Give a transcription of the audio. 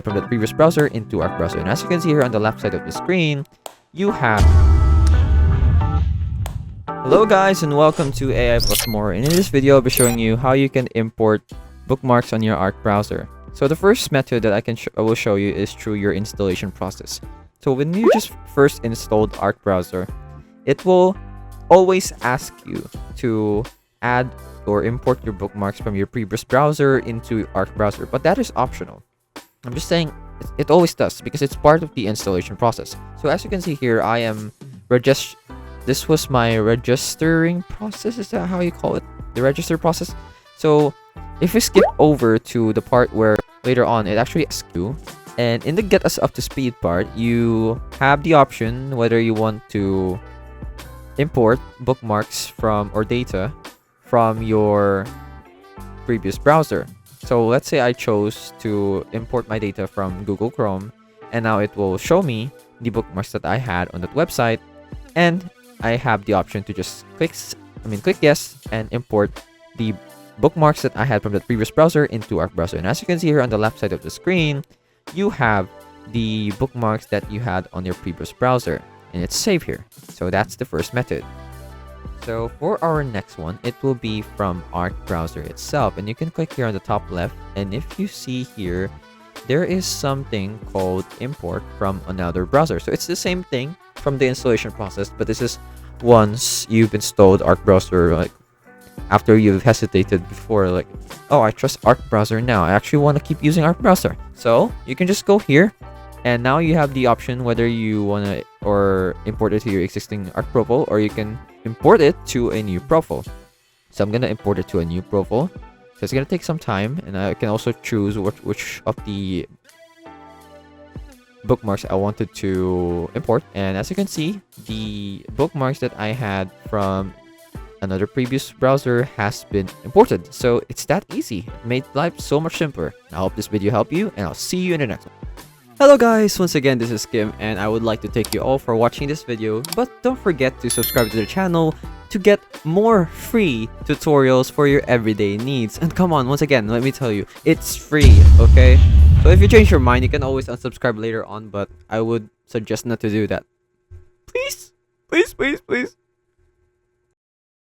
from the previous browser into our browser. And as you can see here on the left side of the screen, you have... Hello guys, and welcome to AI Plus More. And in this video, I'll be showing you how you can import bookmarks on your Arc browser. So the first method that I will show you is through your installation process. So when you just first installed Arc browser, it will always ask you to add or import your bookmarks from your previous browser into Arc browser, but that is optional. I'm just saying it always does because it's part of the installation process. So as you can see here, I am this was my registering process. Is that how you call it? The register process. So if we skip over to the part where later on it actually asks you, and in the get us up to speed part, you have the option whether you want to import bookmarks from or data from your previous browser. So let's say I chose to import my data from Google Chrome, and now it will show me the bookmarks that I had on that website, and I have the option to just click yes and import the bookmarks that I had from the previous browser into our browser. And as you can see here on the left side of the screen, you have the bookmarks that you had on your previous browser, and it's saved here. So that's the first method. So for our next one, it will be from Arc browser itself, and you can click here on the top left, and if you see here, there is something called import from another browser. So it's the same thing from the installation process, but this is once you've installed Arc browser, like after you've hesitated before, like, oh, I trust Arc browser now, I actually want to keep using Arc browser. So you can just go here, and now you have the option whether you want to or import it to your existing Arc profile, or you can import it to a new profile. So I'm gonna import it to a new profile. So it's gonna take some time, and I can also choose which of the bookmarks I wanted to import. And as you can see, the bookmarks that I had from another previous browser has been imported. So it's that easy. It made life so much simpler. I hope this video helped you, and I'll see you in the next one. Hello guys, once again this is Kim, and I would like to thank you all for watching this video, but don't forget to subscribe to the channel to get more free tutorials for your everyday needs. And come on, once again, let me tell you, it's free, okay? So if you change your mind, you can always unsubscribe later on, but I would suggest not to do that. Please, please, please, please.